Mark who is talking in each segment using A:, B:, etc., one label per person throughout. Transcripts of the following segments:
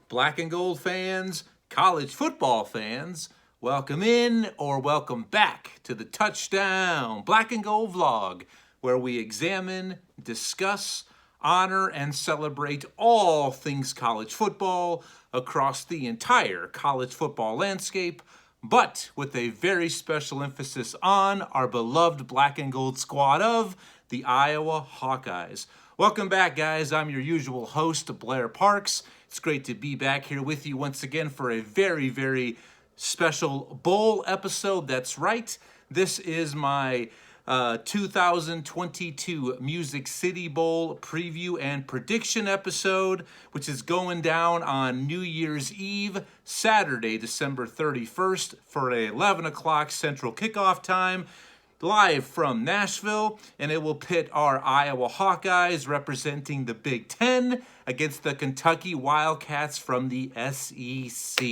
A: Black and gold fans, college football fans, welcome in or welcome back to the Touchdown Black and Gold vlog, where we examine, discuss, honor, and celebrate all things college football across the entire college football landscape, but with a very special emphasis on our beloved black and gold squad of the Iowa Hawkeyes. Welcome back, guys. I'm your usual host, Blair Parks. It's great to be back here with you once again for a very, very special bowl episode. That's right. This is my 2022 Music City Bowl preview and prediction episode, which is going down on New Year's Eve, Saturday, December 31st for a 11 o'clock Central kickoff time, live from Nashville, and it will pit our Iowa Hawkeyes representing the Big Ten against the Kentucky Wildcats from the SEC.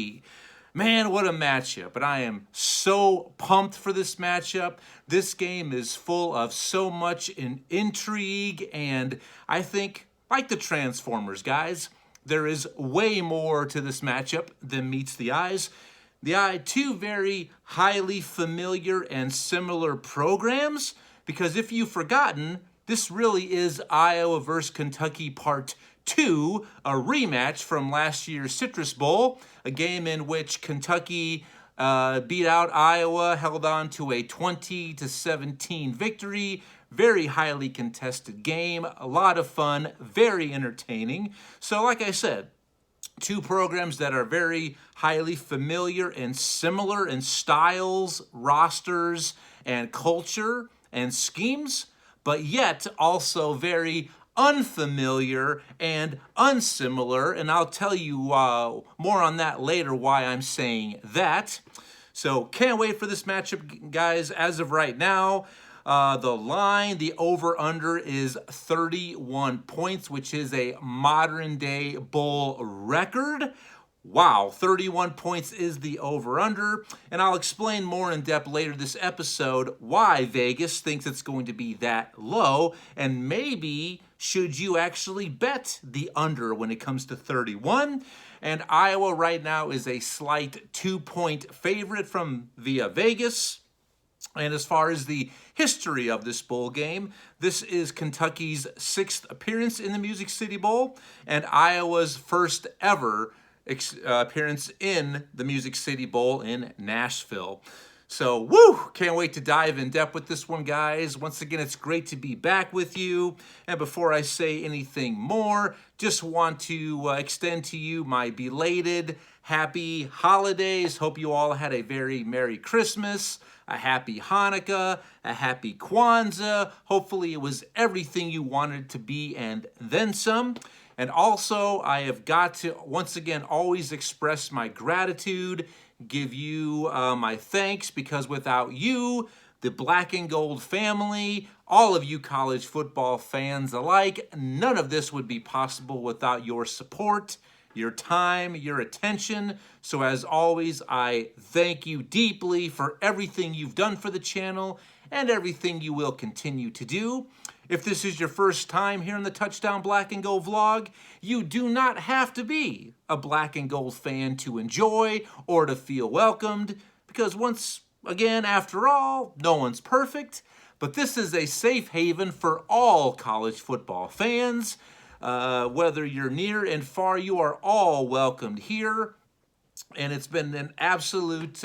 A: Man, what a matchup, and I am so pumped for this matchup. This game is full of so much intrigue, and I think, like the Transformers, guys, there is way more to this matchup than meets the eyes. Two very highly familiar and similar programs, because if you've forgotten, this really is Iowa versus Kentucky Part 2, a rematch from last year's Citrus Bowl, a game in which Kentucky beat out Iowa, held on to a 20-17 victory. Very highly contested game, a lot of fun, very entertaining. So like I said, two programs that are very highly familiar and similar in styles, rosters, and culture and schemes, but yet also very unfamiliar and unsimilar. And I'll tell you more on that later, why I'm saying that. So can't wait for this matchup, guys. As of right now, the line, the over-under is 31 points, which is a modern-day bowl record. Wow, 31 points is the over-under, and I'll explain more in depth later this episode why Vegas thinks it's going to be that low, and maybe should you actually bet the under when it comes to 31. And Iowa right now is a slight 2-point favorite from via Vegas. And as far as the history of this bowl game, this is Kentucky's 6th appearance in the Music City Bowl and Iowa's first ever appearance in the Music City Bowl in Nashville. So, woo! Can't wait to dive in depth with this one, guys. Once again, it's great to be back with you. And before I say anything more, just want to extend to you my belated happy holidays. Hope you all had a very Merry Christmas, a happy Hanukkah, a happy Kwanzaa. Hopefully it was everything you wanted it to be and then some. And also, I have got to, once again, always express my gratitude, give you my thanks, because without you, the black and gold family, all of you college football fans alike, none of this would be possible without your support, your time, your attention. So as always, I thank you deeply for everything you've done for the channel and everything you will continue to do. If this is your first time here in the Touchdown Black and Gold vlog, you do not have to be a black and gold fan to enjoy or to feel welcomed, because once again, after all, no one's perfect, but this is a safe haven for all college football fans. Whether you're near and far, you are all welcomed here. And it's been an absolute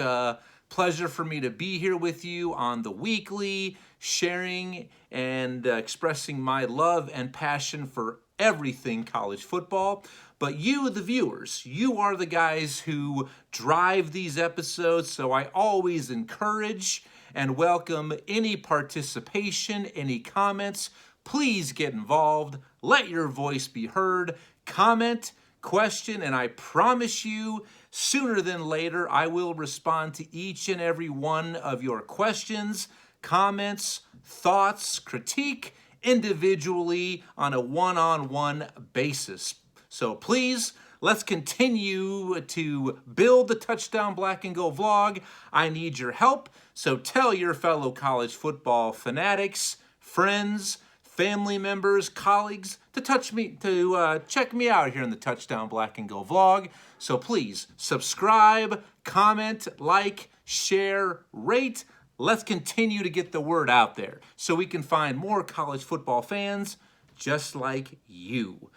A: pleasure for me to be here with you on the weekly, sharing and expressing my love and passion for everything college football. But you, the viewers, you are the guys who drive these episodes, so I always encourage and welcome any participation, any comments. Please get involved, let your voice be heard, comment, question, and I promise you, sooner than later, I will respond to each and every one of your questions, comments, thoughts, critique, individually on a one-on-one basis. So please, let's continue to build the Touchdown Black and Gold vlog. I need your help, so tell your fellow college football fanatics, friends, family members, colleagues to check me out here in the Touchdown Black and Go vlog. So please subscribe, comment, like, share, rate. Let's continue to get the word out there so we can find more college football fans just like you.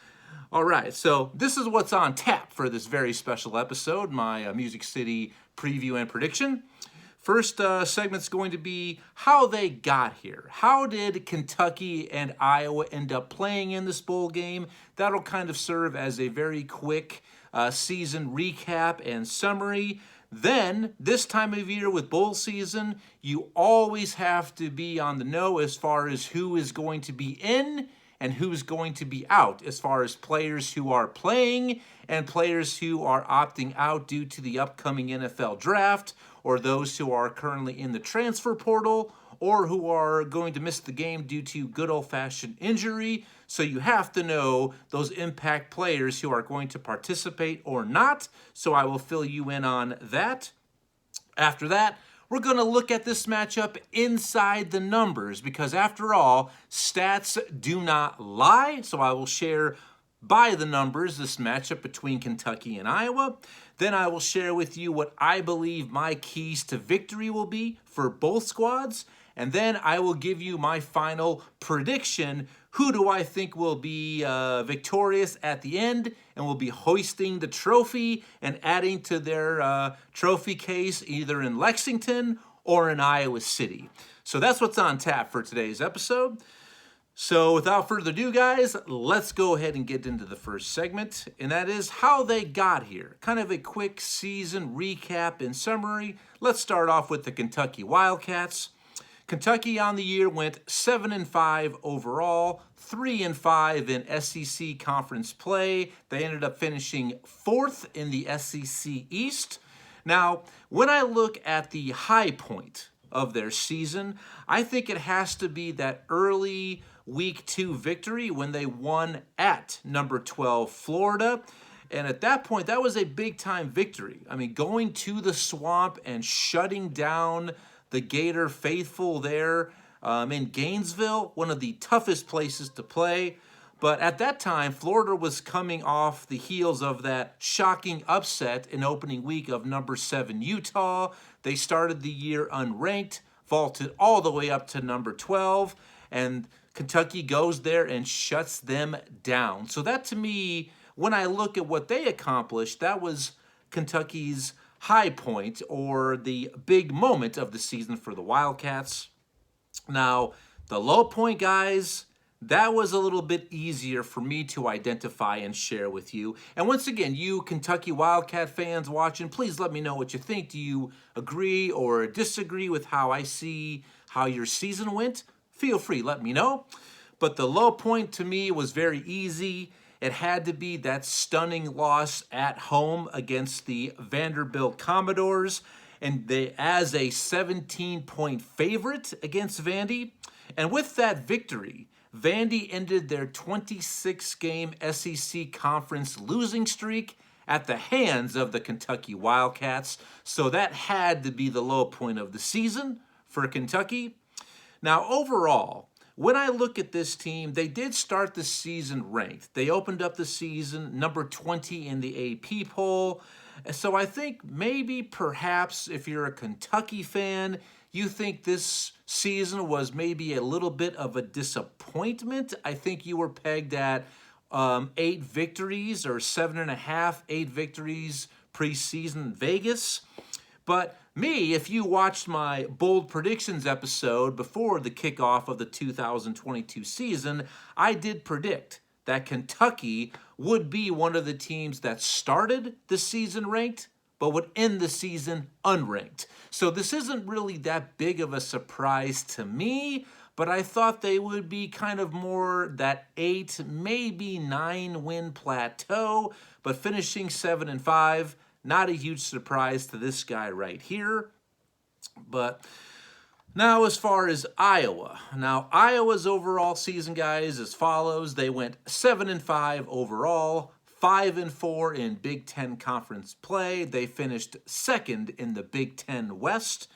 A: All right, so this is what's on tap for this very special episode, my Music City preview and prediction. First segment's going to be how they got here. How did Kentucky and Iowa end up playing in this bowl game? That'll kind of serve as a very quick season recap and summary. Then, this time of year with bowl season, you always have to be on the know as far as who is going to be in and who's going to be out, as far as players who are playing and players who are opting out due to the upcoming NFL draft, or those who are currently in the transfer portal, or who are going to miss the game due to good old-fashioned injury. So you have to know those impact players who are going to participate or not. So I will fill you in on that. After that, we're going to look at this matchup inside the numbers because, after all, stats do not lie. So I will share by the numbers this matchup between Kentucky and Iowa. Then I will share with you what I believe my keys to victory will be for both squads. And then I will give you my final prediction. Who do I think will be victorious at the end and will be hoisting the trophy and adding to their trophy case either in Lexington or in Iowa City? So that's what's on tap for today's episode. So without further ado, guys, let's go ahead and get into the first segment, and that is how they got here. Kind of a quick season recap and summary. Let's start off with the Kentucky Wildcats. Kentucky on the year went 7-5 overall, 3-5 in SEC conference play. They ended up finishing 4th in the SEC East. Now, when I look at the high point of their season, I think it has to be that early Week 2 victory when they won at number 12 Florida. And at that point, that was a big-time victory. I mean, going to the Swamp and shutting down the Gator faithful there in Gainesville, one of the toughest places to play. But at that time, Florida was coming off the heels of that shocking upset in opening week of number 7 Utah. They started the year unranked, vaulted all the way up to number 12, and Kentucky goes there and shuts them down. So that, to me, when I look at what they accomplished, that was Kentucky's high point or the big moment of the season for the Wildcats. Now, the low point, guys, that was a little bit easier for me to identify and share with you. And once again, you Kentucky Wildcat fans watching, please let me know what you think. Do you agree or disagree with how I see how your season went? Feel free, let me know. But the low point to me was very easy. It had to be that stunning loss at home against the Vanderbilt Commodores, and they as a 17-point favorite against Vandy. And with that victory, Vandy ended their 26-game SEC conference losing streak at the hands of the Kentucky Wildcats. So that had to be the low point of the season for Kentucky. Now, overall, when I look at this team, they did start the season ranked. They opened up the season number 20 in the AP poll. So I think maybe, perhaps, if you're a Kentucky fan, you think this season was maybe a little bit of a disappointment. I think you were pegged at 8 victories or 7.5, 8 victories preseason in Vegas. But me, if you watched my bold predictions episode before the kickoff of the 2022 season, I did predict that Kentucky would be one of the teams that started the season ranked, but would end the season unranked. So this isn't really that big of a surprise to me, but I thought they would be kind of more that 8, maybe 9 win plateau, but finishing 7-5. Not a huge surprise to this guy right here. But now as far as Iowa. Now Iowa's overall season, guys, as follows. They went 7-5 overall, 5-4 in Big Ten Conference play. They finished 2nd in the Big Ten West.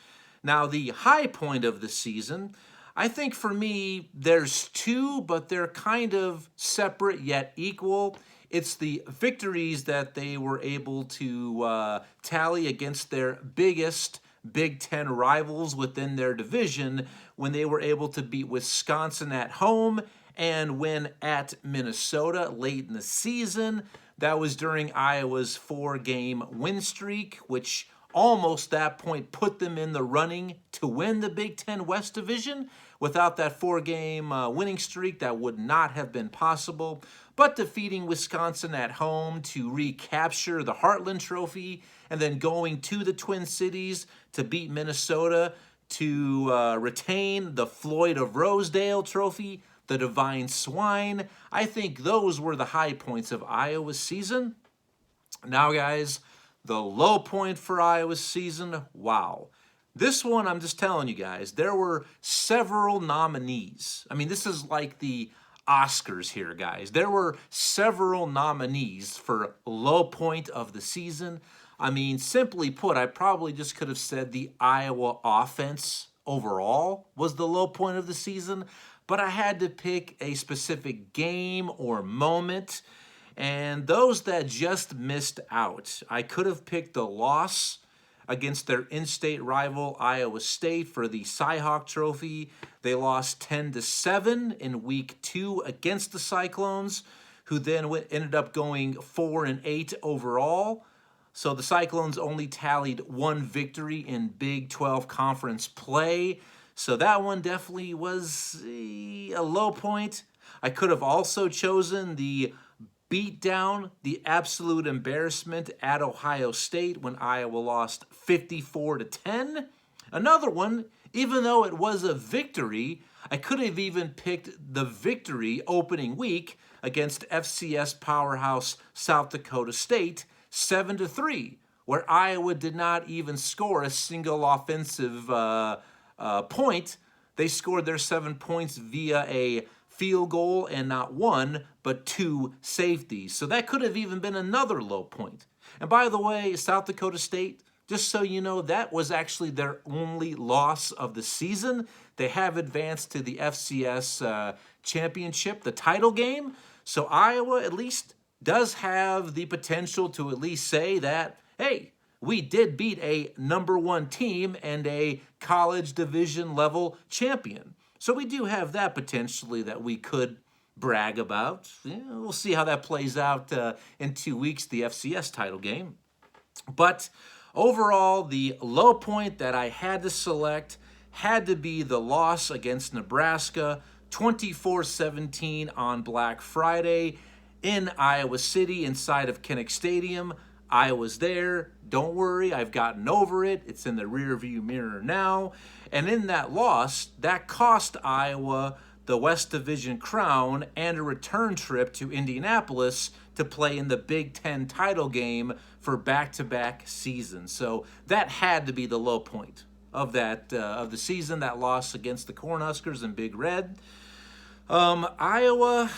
A: Now the high point of the season, I think for me, there's two, but they're kind of separate yet equal. It's the victories that they were able to tally against their biggest Big Ten rivals within their division when they were able to beat Wisconsin at home and win at Minnesota late in the season. That was during Iowa's 4-game win streak, which almost that point put them in the running to win the Big Ten West Division. Without that 4-game winning streak, that would not have been possible. But defeating Wisconsin at home to recapture the Heartland Trophy and then going to the Twin Cities to beat Minnesota to retain the Floyd of Rosedale Trophy, the Divine Swine. I think those were the high points of Iowa's season. Now, guys, the low point for Iowa's season, wow. This one, I'm just telling you guys, there were several nominees. I mean, this is like the Oscars here, guys. There were several nominees for low point of the season. I mean, simply put, I probably just could have said the Iowa offense overall was the low point of the season, but I had to pick a specific game or moment, and those that just missed out, I could have picked the loss against their in-state rival Iowa State for the Cy-Hawk Trophy. They lost 10-7 in week 2 against the Cyclones, who then ended up going 4-8 overall. So the Cyclones only tallied one victory in Big 12 conference play. So that one definitely was a low point. I could have also chosen the beatdown, the absolute embarrassment at Ohio State when Iowa lost 54-10. Another one, even though it was a victory, I could have even picked the victory opening week against FCS powerhouse South Dakota State, 7-3, where Iowa did not even score a single offensive point. They scored their 7 points via a field goal and not one, but 2 safeties. So that could have even been another low point. And by the way, South Dakota State, just so you know, that was actually their only loss of the season. They have advanced to the FCS championship, the title game. So Iowa at least does have the potential to at least say that, hey, we did beat a number 1 team and a college division level champion. So we do have that potentially that we could brag about. Yeah, we'll see how that plays out in 2 weeks, the FCS title game. But overall, the low point that I had to select had to be the loss against Nebraska, 24-17 on Black Friday in Iowa City inside of Kinnick Stadium. I was there. Don't worry, I've gotten over it. It's in the rearview mirror now. And in that loss, that cost Iowa the West Division crown and a return trip to Indianapolis to play in the Big Ten title game for back-to-back seasons. So that had to be the low point of that of the season, that loss against the Cornhuskers in Big Red. Iowa,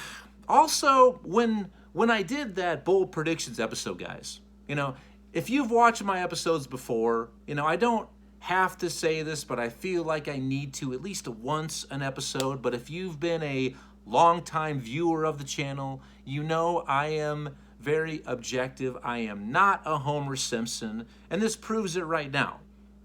A: also, when I did that bold predictions episode, guys, if you've watched my episodes before, I don't have to say this, but I feel like I need to at least once an episode. But if you've been a longtime viewer of the channel, I am very objective. I am not a Homer Simpson, and this proves it right now.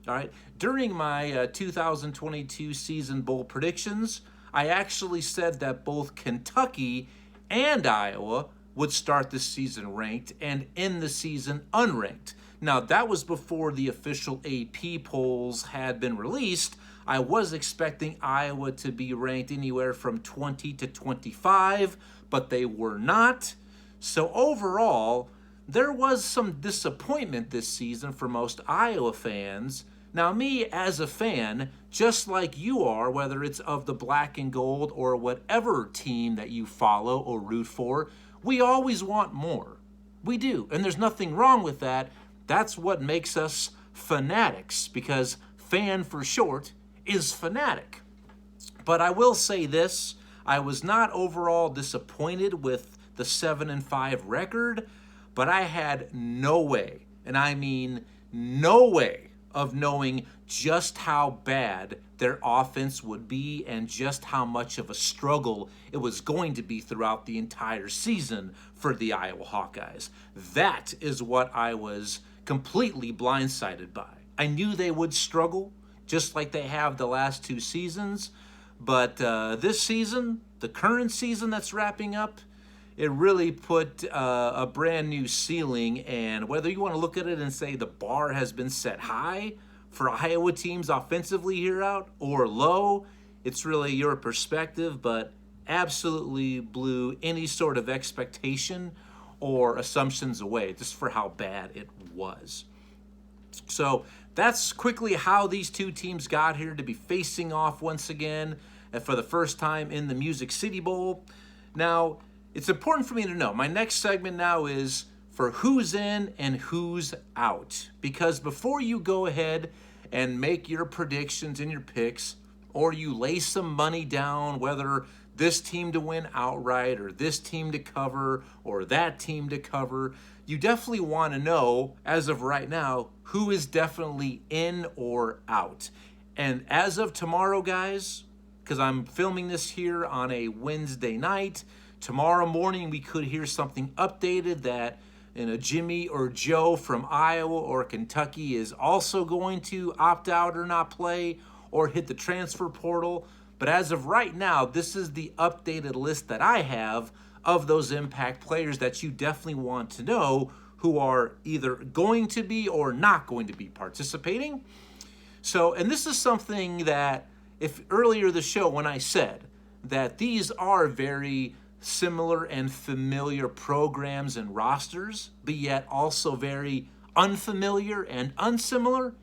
A: All right. During my 2022 season bowl predictions, I actually said that both Kentucky and Iowa would start the season ranked and end the season unranked. Now, that was before the official AP polls had been released. I was expecting Iowa to be ranked anywhere from 20 to 25, but they were not. So overall, there was some disappointment this season for most Iowa fans. Now, me as a fan, just like you are, whether it's of the black and gold or whatever team that you follow or root for, we always want more. We do, and there's nothing wrong with that. That's what makes us fanatics, because fan for short is fanatic. But I will say this, I was not overall disappointed with the 7-5 record, but I had no way, and I mean no way, of knowing just how bad their offense would be and just how much of a struggle it was going to be throughout the entire season for the Iowa Hawkeyes. That is what I was completely blindsided by. I knew they would struggle, just like they have the last two seasons, but this season, the current season that's wrapping up, it really put a brand new ceiling. And whether you want to look at it and say the bar has been set high for Iowa teams offensively here out or low, it's really your perspective, but absolutely blew any sort of expectation or assumptions away just for how bad it was. So that's quickly how these two teams got here to be facing off once again for the first time in the Music City Bowl. Now, it's important for me to know, my next segment now is for who's in and who's out. Because before you go ahead and make your predictions and your picks, or you lay some money down, whether this team to win outright or this team to cover or that team to cover, you definitely want to know, as of right now, who is definitely in or out. And as of tomorrow, guys, because I'm filming this here on a Wednesday night, tomorrow morning we could hear something updated that Jimmy or Joe from Iowa or Kentucky is also going to opt out or not play or hit the transfer portal. But as of right now, this is the updated list that I have of those impact players that you definitely want to know who are either going to be or not going to be participating. So, and this is something that, if earlier the show when I said that these are very similar and familiar programs and rosters, but yet also very unfamiliar and unsimilar,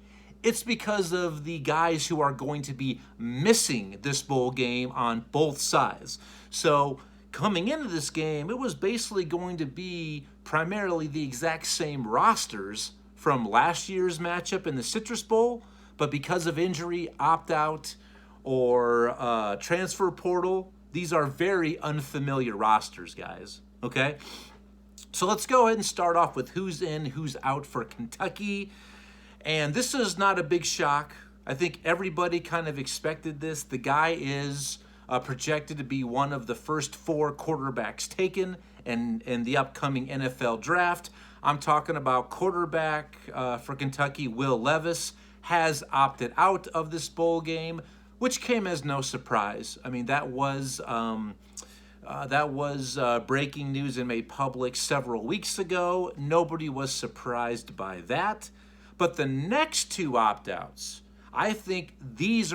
A: it's because of the guys who are going to be missing this bowl game on both sides. So coming into this game, it was basically going to be primarily the exact same rosters from last year's matchup in the Citrus Bowl, but because of injury, opt-out, or transfer portal, these are very unfamiliar rosters, guys, okay? So let's go ahead and start off with who's in, who's out for Kentucky. And this is not a big shock. I think everybody kind of expected this. The guy is projected to be one of the first 4 quarterbacks taken in the upcoming NFL draft. I'm talking about quarterback for Kentucky, Will Levis, has opted out of this bowl game, which came as no surprise. I mean, that was breaking news and made public several weeks ago. Nobody was surprised by that. But the next 2 opt-outs, I think these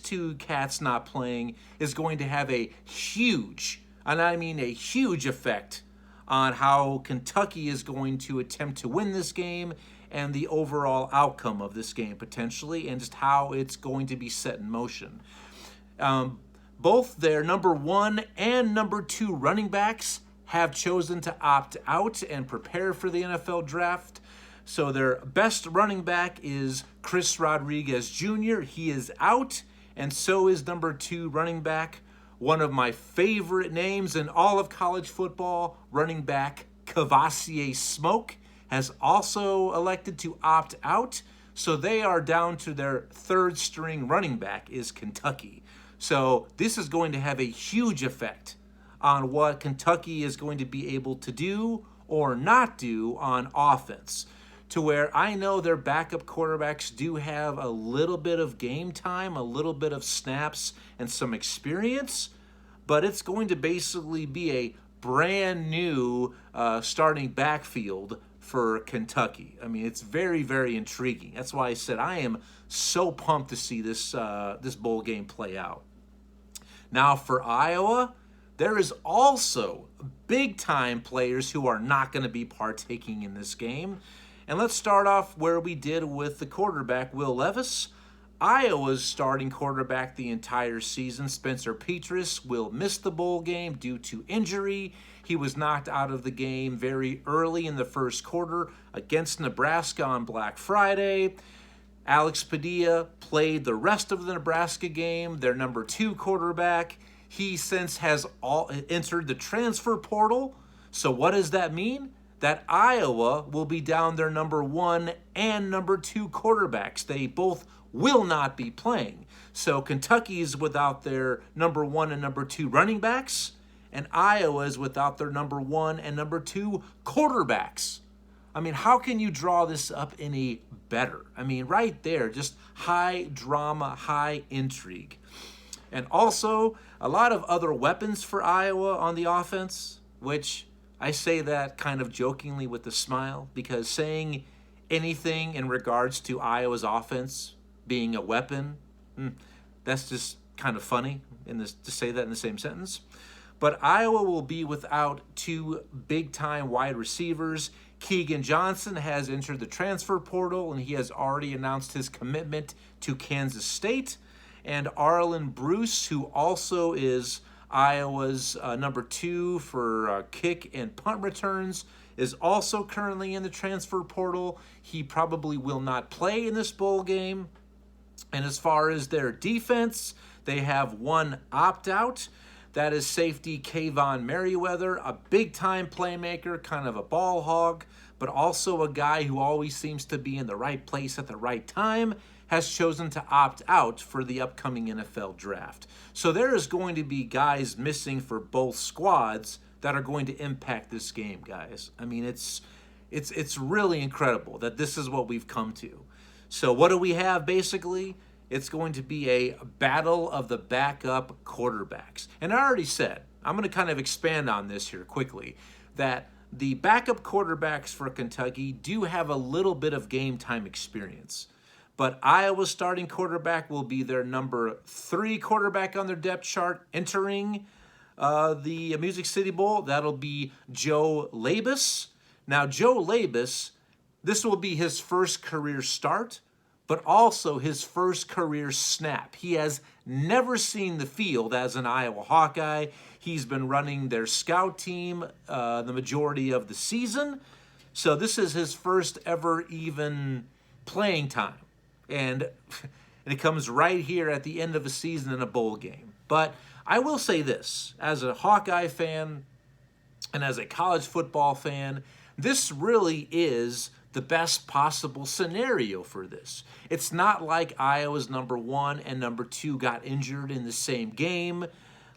A: two cats not playing is going to have a huge, and I mean a huge effect on how Kentucky is going to attempt to win this game and the overall outcome of this game potentially, and just how it's going to be set in motion. Both their number 1 and number 2 running backs have chosen to opt out and prepare for the NFL draft. So their best running back is Chris Rodriguez Jr. He is out, and so is number 2 running back, one of my favorite names in all of college football, running back Kavosiey Smoke, has also elected to opt out. So they are down to their 3rd string running back is Kentucky. So this is going to have a huge effect on what Kentucky is going to be able to do or not do on offense, to where I know their backup quarterbacks do have a little bit of game time, a little bit of snaps, and some experience, but it's going to basically be a brand new starting backfield for Kentucky. I mean, it's very, very intriguing. That's why I said I am so pumped to see this bowl game play out. Now for Iowa, there is also big-time players who are not going to be partaking in this game. And let's start off where we did with the quarterback, Will Levis. Iowa's starting quarterback the entire season, Spencer Petras, will miss the bowl game due to injury. He was knocked out of the game very early in the first quarter against Nebraska on Black Friday. Alex Padilla played the rest of the Nebraska game, their number 2 quarterback. He since has entered the transfer portal. So what does that mean? that Iowa will be down their number 1 and number 2 quarterbacks. They both will not be playing. So Kentucky's without their number 1 and number 2 running backs, and Iowa's without their number 1 and number 2 quarterbacks. I mean, how can you draw this up any better? I mean, right there, just high drama, high intrigue. And also, a lot of other weapons for Iowa on the offense, which I say that kind of jokingly with a smile, because saying anything in regards to Iowa's offense being a weapon, that's just kind of funny to say that in the same sentence. But Iowa will be without 2 big-time wide receivers. Keegan Johnson has entered the transfer portal, and he has already announced his commitment to Kansas State. And Arlen Bruce, who also is Iowa's number 2 for kick and punt returns, is also currently in the transfer portal. He probably will not play in this bowl game. And as far as their defense, they have 1 opt-out. That is safety Kayvon Merriweather, a big-time playmaker, kind of a ball hog, but also a guy who always seems to be in the right place at the right time, has chosen to opt out for the upcoming NFL draft. So there is going to be guys missing for both squads that are going to impact this game, guys. I mean, it's really incredible that this is what we've come to. So what do we have basically? It's going to be a battle of the backup quarterbacks. And I already said, I'm going to kind of expand on this here quickly, that the backup quarterbacks for Kentucky do have a little bit of game time experience. But Iowa's starting quarterback will be their number 3 quarterback on their depth chart entering the Music City Bowl. That'll be Joe Labus. Now, Joe Labus, this will be his first career start, but also his first career snap. He has never seen the field as an Iowa Hawkeye. He's been running their scout team the majority of the season. So this is his first ever even playing time. And it comes right here at the end of a season in a bowl game. But I will say this, as a Hawkeye fan and as a college football fan, this really is the best possible scenario for this. It's not like Iowa's number 1 and number 2 got injured in the same game,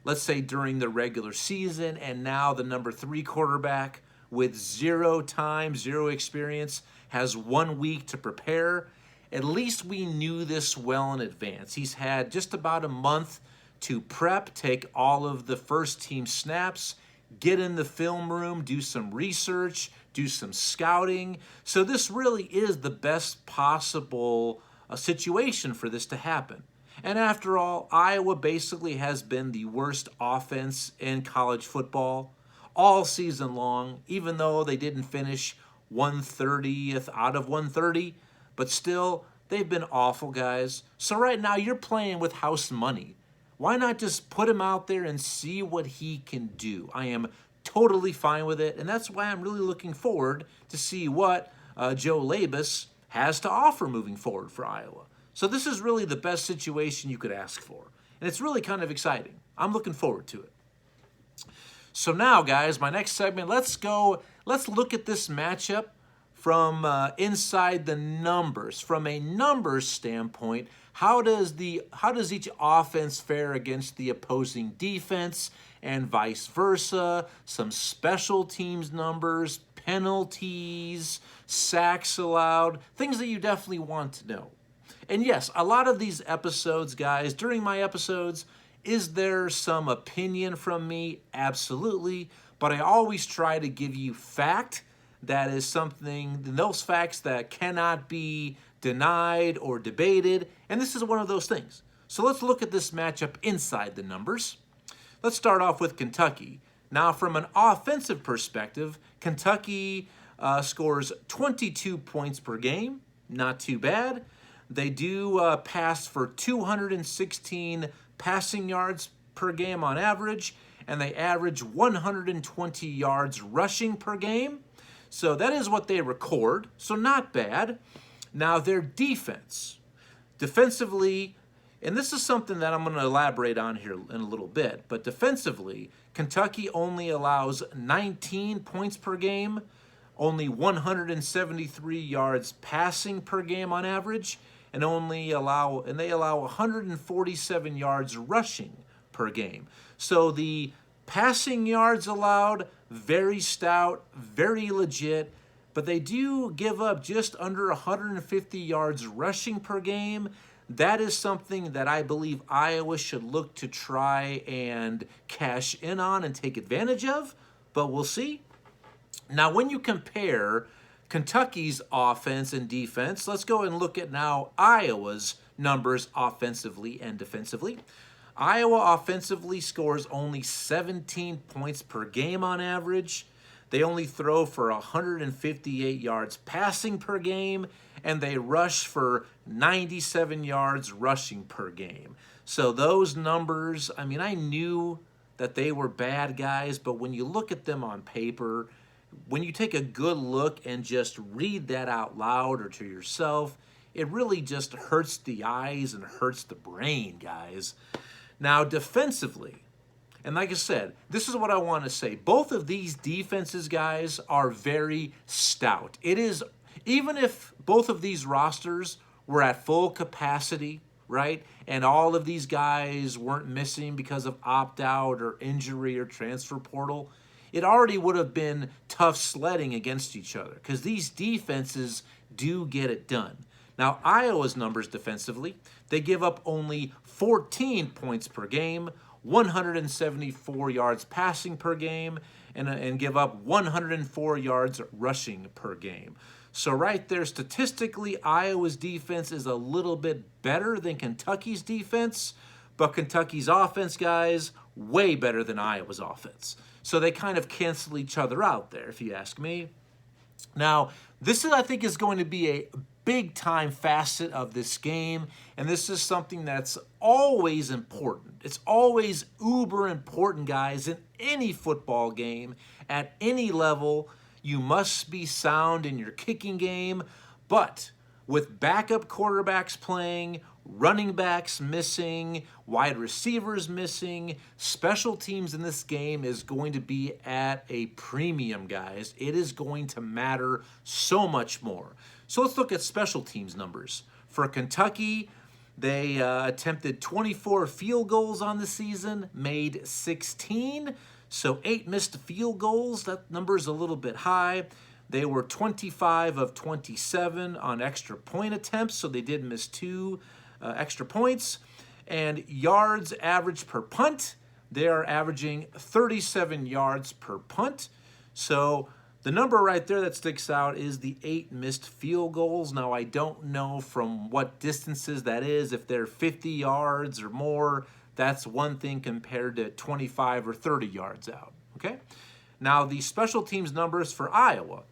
A: let's say during the regular season, and now the number 3 quarterback with 0 time, 0 experience, has 1 week to prepare. At least we knew this well in advance. He's had just about a month to prep, take all of the first team snaps, get in the film room, do some research, do some scouting. So this really is the best possible situation for this to happen. And after all, Iowa basically has been the worst offense in college football all season long, even though they didn't finish 130th out of 130. But still, they've been awful, guys. So right now, you're playing with house money. Why not just put him out there and see what he can do? I am totally fine with it, and that's why I'm really looking forward to see what Joe Labus has to offer moving forward for Iowa. So this is really the best situation you could ask for, and it's really kind of exciting. I'm looking forward to it. So now, guys, my next segment, let's look at this matchup from inside the numbers. From a numbers standpoint, how does each offense fare against the opposing defense and vice versa? Some special teams numbers, penalties, sacks allowed, things that you definitely want to know. And yes, a lot of these episodes, guys, during my episodes, is there some opinion from me? Absolutely. But I always try to give you fact. That is something, those facts that cannot be denied or debated, and this is one of those things. So let's look at this matchup inside the numbers. Let's start off with Kentucky. Now, from an offensive perspective, Kentucky scores 22 points per game, not too bad. They do pass for 216 passing yards per game on average, and they average 120 yards rushing per game. So that is what they record, so not bad. Now their defense. Defensively, and this is something that I'm going to elaborate on here in a little bit, but defensively, Kentucky only allows 19 points per game, only 173 yards passing per game on average, and they allow 147 yards rushing per game. So the passing yards allowed, very stout, very legit, but they do give up just under 150 yards rushing per game. That is something that I believe Iowa should look to try and cash in on and take advantage of, but we'll see. Now, when you compare Kentucky's offense and defense, let's go and look at now Iowa's numbers offensively and defensively. Iowa offensively scores only 17 points per game on average. They only throw for 158 yards passing per game, and they rush for 97 yards rushing per game. So those numbers, I mean, I knew that they were bad guys, but when you look at them on paper, when you take a good look and just read that out loud or to yourself, it really just hurts the eyes and hurts the brain, guys. Now, defensively, and like I said, this is what I want to say. Both of these defenses, guys, are very stout. It is, even if both of these rosters were at full capacity, right, and all of these guys weren't missing because of opt-out or injury or transfer portal, it already would have been tough sledding against each other because these defenses do get it done. Now, Iowa's numbers defensively, they give up only 14 points per game, 174 yards passing per game, and give up 104 yards rushing per game. So right there, statistically, Iowa's defense is a little bit better than Kentucky's defense, but Kentucky's offense, guys, way better than Iowa's offense. So they kind of cancel each other out there, if you ask me. Now, this I think is going to be a big-time facet of this game, and this is something that's always important. It's always uber important, guys, in any football game, at any level. You must be sound in your kicking game, but with backup quarterbacks playing, running backs missing, wide receivers missing, special teams in this game is going to be at a premium, guys. It is going to matter so much more. So let's look at special teams numbers. For Kentucky, they attempted 24 field goals on the season, made 16, so 8 missed field goals. That number is a little bit high. They were 25 of 27 on extra point attempts, so they did miss 2 extra points. And yards average per punt, they are averaging 37 yards per punt. So the number right there that sticks out is the 8 missed field goals. Now, I don't know from what distances that is. If they're 50 yards or more, that's one thing compared to 25 or 30 yards out, okay? Now, the special teams numbers for Iowa.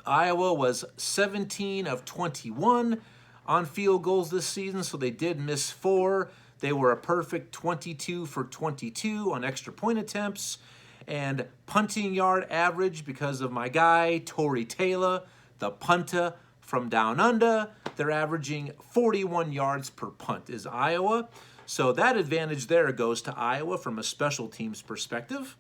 A: Iowa was 17 of 21 on field goals this season, so they did miss 4. They were a perfect 22 for 22 on extra point attempts. And punting yard average, because of my guy, Tory Taylor, the punter from down under, they're averaging 41 yards per punt is Iowa. So that advantage there goes to Iowa from a special teams perspective.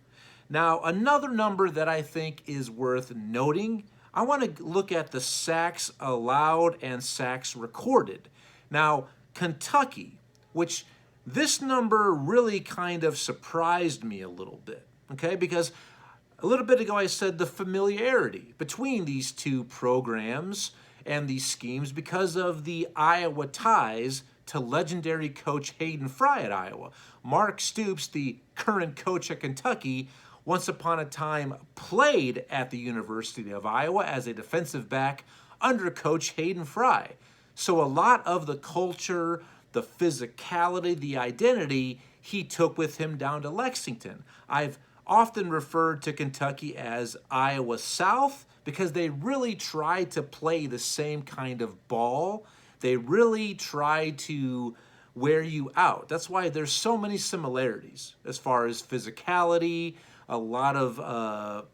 A: Now, another number that I think is worth noting, I want to look at the sacks allowed and sacks recorded. Now, Kentucky, which this number really kind of surprised me a little bit, okay? Because a little bit ago I said the familiarity between these two programs and these schemes because of the Iowa ties to legendary coach Hayden Fry at Iowa. Mark Stoops, the current coach at Kentucky, once upon a time played at the University of Iowa as a defensive back under Coach Hayden Fry. So a lot of the culture, the physicality, the identity, he took with him down to Lexington. I've often referred to Kentucky as Iowa South because they really try to play the same kind of ball. They really try to wear you out. That's why there's so many similarities as far as physicality, a lot of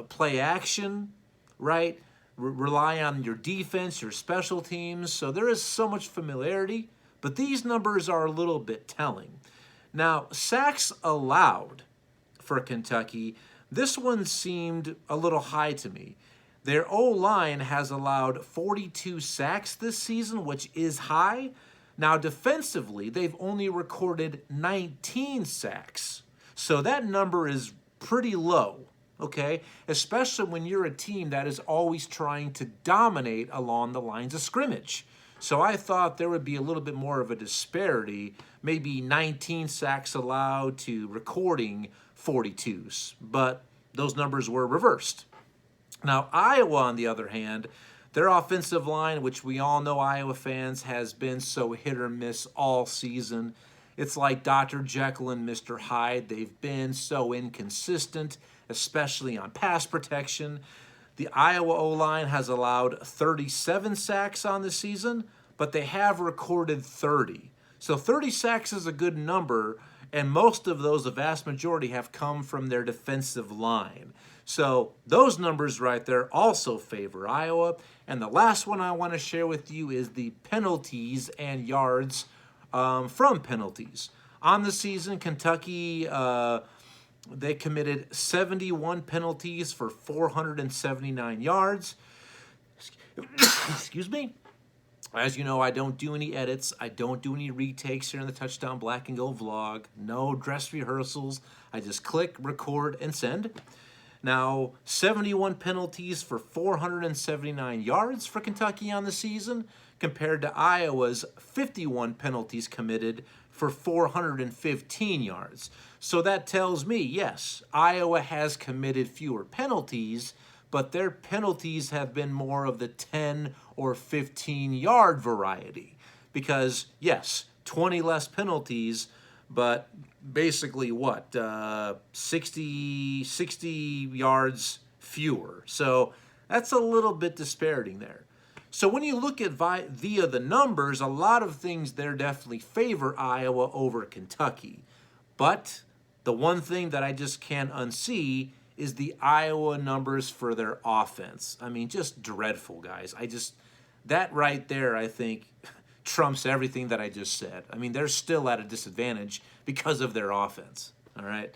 A: play action, right? Rely on your defense, your special teams. So there is so much familiarity, but these numbers are a little bit telling. Now, sacks allowed for Kentucky, This one seemed a little high to me. Their O-line has allowed 42 sacks this season, which is high. Now, defensively, they've only recorded 19 sacks. So that number is pretty low, okay? Especially when you're a team that is always trying to dominate along the lines of scrimmage. So I thought there would be a little bit more of a disparity, maybe 19 sacks allowed to recording 42s. But those numbers were reversed. Now, Iowa, on the other hand, their offensive line, which we all know Iowa fans, has been so hit or miss all season. It's like Dr. Jekyll and Mr. Hyde. They've been so inconsistent, especially on pass protection. The Iowa O-line has allowed 37 sacks on the season, but they have recorded 30. So 30 sacks is a good number, and most of those, the vast majority, have come from their defensive line. So those numbers right there also favor Iowa. And the last one I want to share with you is the penalties and yards from penalties. On the season, Kentucky, they committed 71 penalties for 479 yards. Excuse me. As you know, I don't do any edits. I don't do any retakes here in the Touchdown Black and Gold vlog. No dress rehearsals. I just click, record, and send. Now, 71 penalties for 479 yards for Kentucky on the season, compared to Iowa's 51 penalties committed for 415 yards. So that tells me, yes, Iowa has committed fewer penalties, but their penalties have been more of the 10 or 15-yard variety. Because, yes, 20 less penalties, but basically what? 60 yards fewer. So that's a little bit disparating there. So when you look at via the numbers, a lot of things there definitely favor Iowa over Kentucky. But the one thing that I just can't unsee is the Iowa numbers for their offense. I mean, just dreadful, guys. That right there, I think, trumps everything that I just said. I mean, they're still at a disadvantage because of their offense, all right?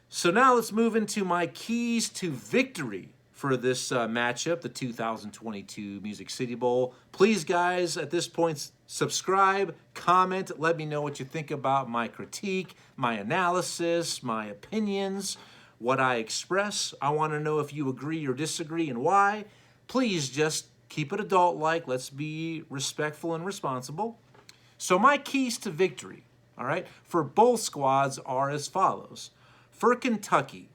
A: So now let's move into my keys to victory for this matchup, the 2022 Music City Bowl. Please, guys, at this point, subscribe, comment, let me know what you think about my critique, my analysis, my opinions, what I express. I want to know if you agree or disagree and why. Please just keep it adult-like. Let's be respectful and responsible. So my keys to victory, all right, for both squads are as follows. For Kentucky,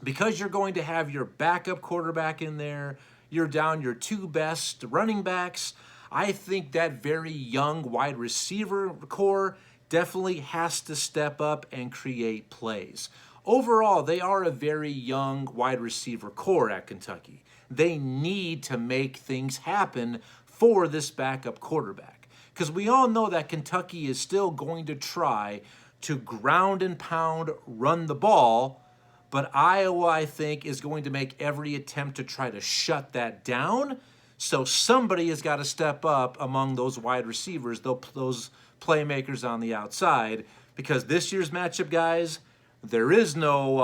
A: because you're going to have your backup quarterback in there, you're down your two best running backs, I think that very young wide receiver core definitely has to step up and create plays. Overall, they are a very young wide receiver core at Kentucky. They need to make things happen for this backup quarterback. Because we all know that Kentucky is still going to try to ground and pound, run the ball, but Iowa, I think, is going to make every attempt to try to shut that down. So somebody has got to step up among those wide receivers, those playmakers on the outside, because this year's matchup, guys, there is no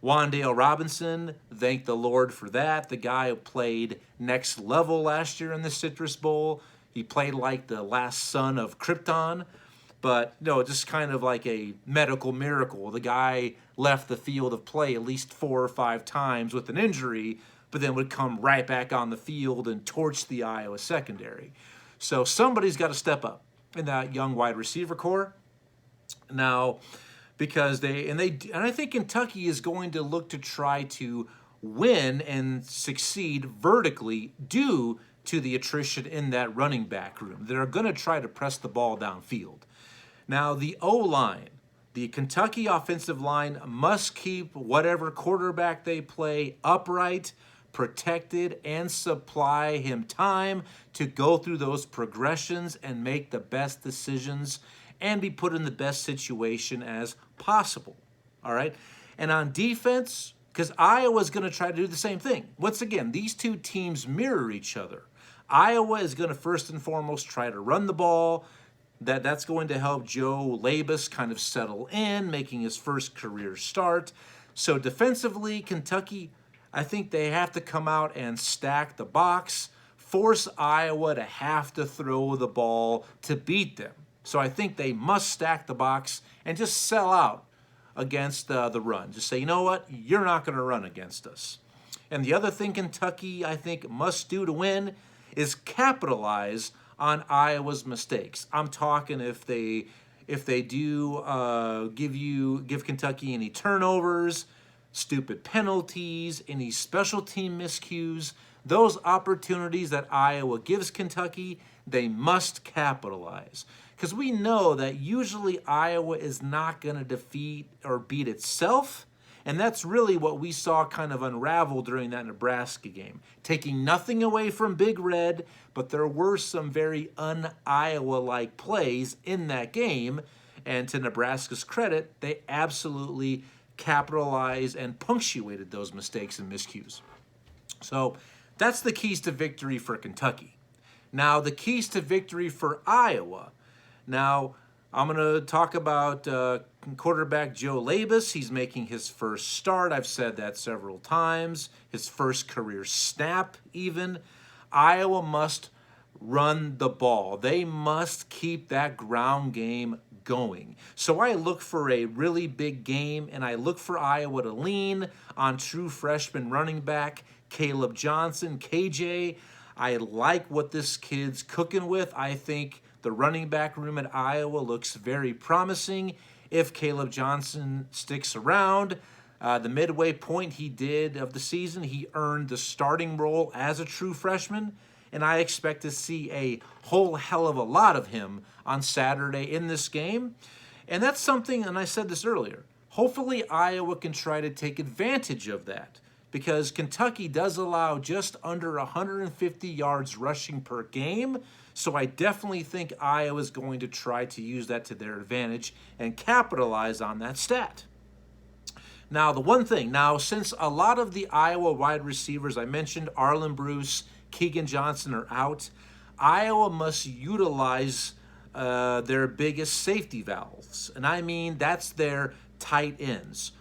A: Wan'Dale Robinson. Thank the Lord for that. The guy who played next level last year in the Citrus Bowl. He played like the last son of Krypton. But no, just kind of like a medical miracle. The guy left the field of play at least 4 or 5 times with an injury, but then would come right back on the field and torch the Iowa secondary. So somebody's got to step up in that young wide receiver core. Now, because I think Kentucky is going to look to try to win and succeed vertically due to the attrition in that running back room. They're going to try to press the ball downfield. Now, the O-line, the Kentucky offensive line must keep whatever quarterback they play upright, protected, and supply him time to go through those progressions and make the best decisions and be put in the best situation as possible, all right? And on defense, because Iowa's going to try to do the same thing. Once again, these two teams mirror each other. Iowa is going to first and foremost try to run the ball. That's going to help Joe Labus kind of settle in, making his first career start. So defensively, Kentucky, I think they have to come out and stack the box, force Iowa to have to throw the ball to beat them. So I think they must stack the box and just sell out against the run. Just say, you know what, you're not going to run against us. And the other thing Kentucky, I think, must do to win is capitalize on Iowa's mistakes. I'm talking if they do give Kentucky any turnovers, stupid penalties, any special team miscues, those opportunities that Iowa gives Kentucky, they must capitalize. Because we know that usually Iowa is not going to defeat or beat itself. And that's really what we saw kind of unravel during that Nebraska game. Taking nothing away from Big Red, but there were some very un-Iowa-like plays in that game. And to Nebraska's credit, they absolutely capitalized and punctuated those mistakes and miscues. So that's the keys to victory for Kentucky. Now, the keys to victory for Iowa. Now, I'm going to talk about quarterback Joe Labus. He's making his first start. I've said that several times. His first career snap, even. Iowa must run the ball. They must keep that ground game going. So I look for a really big game, and I look for Iowa to lean on true freshman running back Caleb Johnson, KJ. I like what this kid's cooking with. I think the running back room at Iowa looks very promising if Caleb Johnson sticks around. The midway point he did of the season, he earned the starting role as a true freshman, and I expect to see a whole hell of a lot of him on Saturday in this game. And that's something, and I said this earlier, hopefully Iowa can try to take advantage of that, because Kentucky does allow just under 150 yards rushing per game. So I definitely think Iowa's going to try to use that to their advantage and capitalize on that stat. Now, the one thing, since a lot of the Iowa wide receivers I mentioned, Arlen Bruce, Keegan Johnson, are out, Iowa must utilize their biggest safety valves. And I mean, that's their tight ends.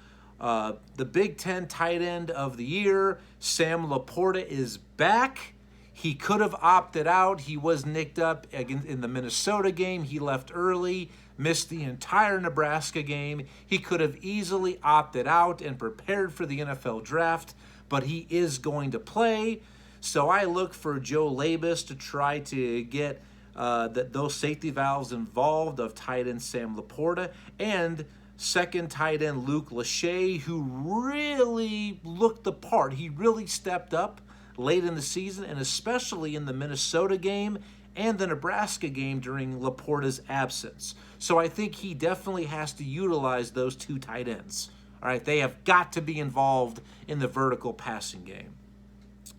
A: The Big Ten tight end of the year, Sam Laporta, is back. He could have opted out. He was nicked up in the Minnesota game. He left early, missed the entire Nebraska game. He could have easily opted out and prepared for the NFL draft, but he is going to play. So I look for Joe Labus to try to get those safety valves involved of tight end Sam Laporta and second tight end Luke Lachey, who really looked the part. He really stepped up late in the season, and especially in the Minnesota game and the Nebraska game during Laporta's absence. So I think he definitely has to utilize those two tight ends. All right, they have got to be involved in the vertical passing game.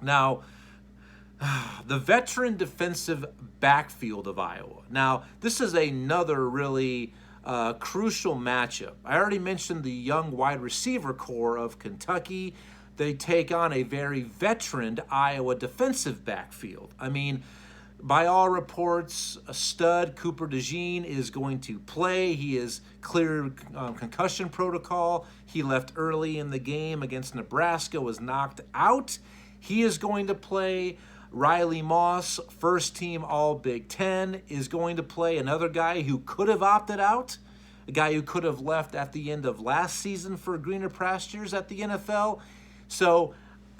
A: Now, the veteran defensive backfield of Iowa. Now, this is another really crucial matchup. I already mentioned the young wide receiver core of Kentucky. They take on a very veteran Iowa defensive backfield. I mean, by all reports, a stud, Cooper DeJean, is going to play. He is cleared concussion protocol. He left early in the game against Nebraska, was knocked out. He is going to play. Riley Moss, first team All Big Ten, is going to play. Another guy who could have opted out, a guy who could have left at the end of last season for greener pastures at the NFL. So,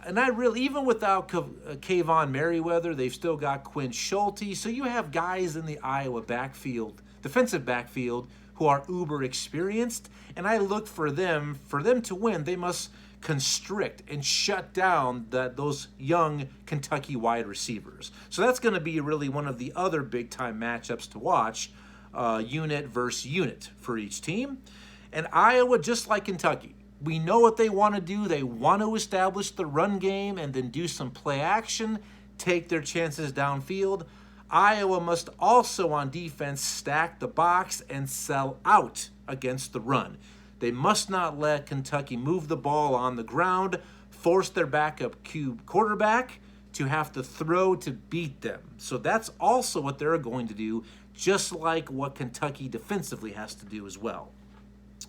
A: and I really, even without Kayvon Merriweather, they've still got Quinn Schulte. So you have guys in the Iowa backfield, defensive backfield, who are uber experienced. And I look for them to win, they must constrict and shut down those young Kentucky wide receivers. So that's going to be really one of the other big-time matchups to watch, unit versus unit for each team. And Iowa, just like Kentucky, we know what they want to do. They want to establish the run game and then do some play action, take their chances downfield. Iowa must also, on defense, stack the box and sell out against the run. They must not let Kentucky move the ball on the ground, force their backup quarterback to have to throw to beat them. So that's also what they're going to do, just like what Kentucky defensively has to do as well.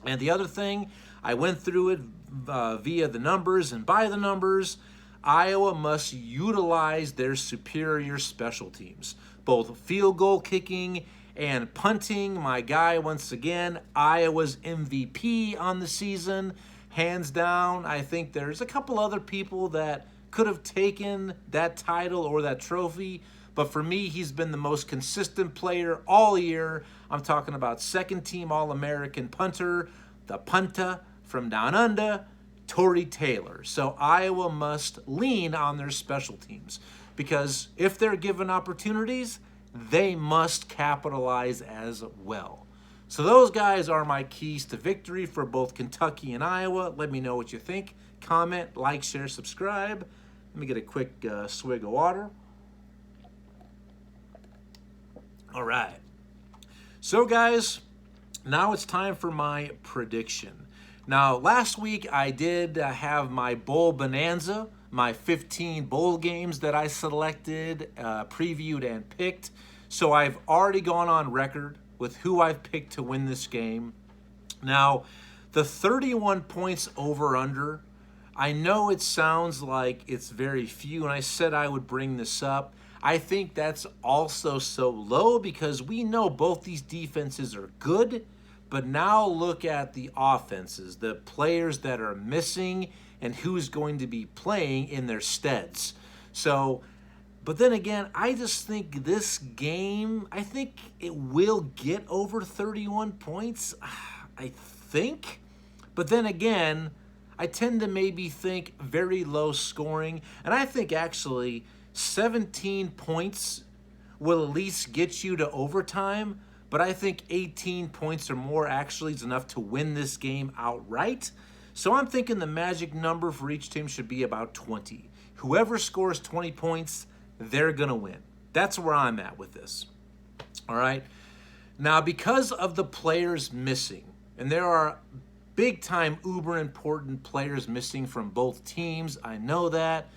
A: And the other thing, I went through it via the numbers and by the numbers. Iowa must utilize their superior special teams, both field goal kicking and punting. My guy, once again, Iowa's MVP on the season, hands down. I think there's a couple other people that could have taken that title or that trophy, but for me, he's been the most consistent player all year. I'm talking about second-team All-American punter, the punter from down under, Tory Taylor. So Iowa must lean on their special teams because if they're given opportunities, they must capitalize as well. So those guys are my keys to victory for both Kentucky and Iowa. Let me know what you think. Comment, like, share, subscribe. Let me get a quick swig of water. All right. So guys, now it's time for my prediction. Now, last week I did have my bowl bonanza, my 15 bowl games that I selected, previewed, and picked. So I've already gone on record with who I've picked to win this game. Now, the 31 points over under, I know it sounds like it's very few, and I said I would bring this up. I think that's also so low because we know both these defenses are good, but now look at the offenses, the players that are missing and who's going to be playing in their steads. So, but then again, I just think this game, I think it will get over 31 points, I think. But then again, I tend to maybe think very low scoring, and I think actually 17 points will at least get you to overtime, but I think 18 points or more actually is enough to win this game outright. So I'm thinking the magic number for each team should be about 20. Whoever scores 20 points, they're going to win. That's where I'm at with this. All right. Now, because of the players missing, and there are big-time, uber-important players missing from both teams, I know that.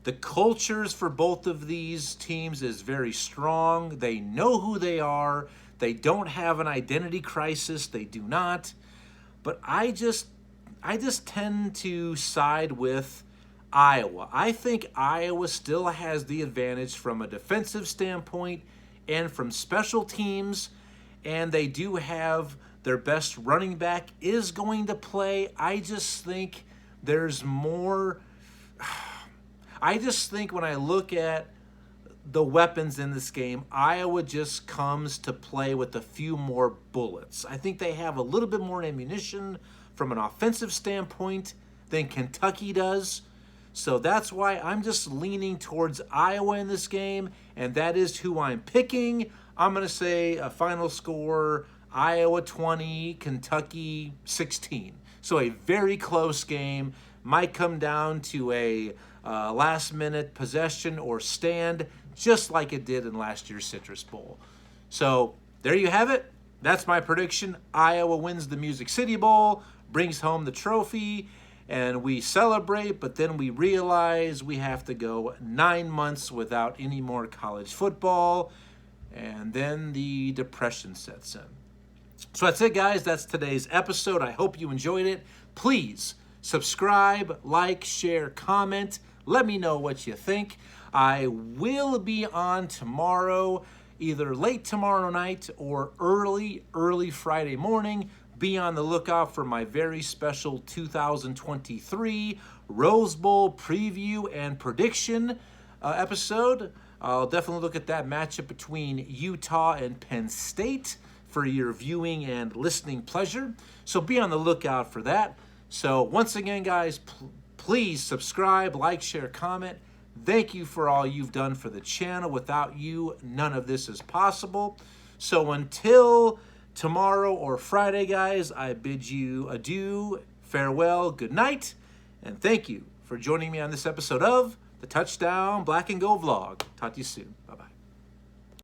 A: The cultures for both of these teams is very strong. They know who they are. They don't have an identity crisis. They do not. But I just tend to side with Iowa. I think Iowa still has the advantage from a defensive standpoint and from special teams, and they do have their best running back is going to play. I just think there's more. I just think when I look at the weapons in this game, Iowa just comes to play with a few more bullets. I think they have a little bit more ammunition from an offensive standpoint than Kentucky does. So that's why I'm just leaning towards Iowa in this game, and that is who I'm picking. I'm going to say a final score, Iowa 20, Kentucky 16. So a very close game. Might come down to a last-minute possession or stand, just like it did in last year's Citrus Bowl. So there you have it. That's my prediction. Iowa wins the Music City Bowl, brings home the trophy, and we celebrate, but then we realize we have to go 9 months without any more college football, and then the depression sets in. So that's it, guys. That's today's episode. I hope you enjoyed it. Please subscribe, like, share, comment. Let me know what you think. I will be on tomorrow, either late tomorrow night or early Friday morning. Be on the lookout for my very special 2023 Rose Bowl preview and prediction episode. I'll definitely look at that matchup between Utah and Penn State for your viewing and listening pleasure. So be on the lookout for that. So once again, guys, please subscribe, like, share, comment. Thank you for all you've done for the channel. Without you, none of this is possible. So until tomorrow or Friday, guys, I bid you adieu, farewell, good night, and thank you for joining me on this episode of the Touchdown Black and Gold Vlog. Talk to you soon. Bye-bye.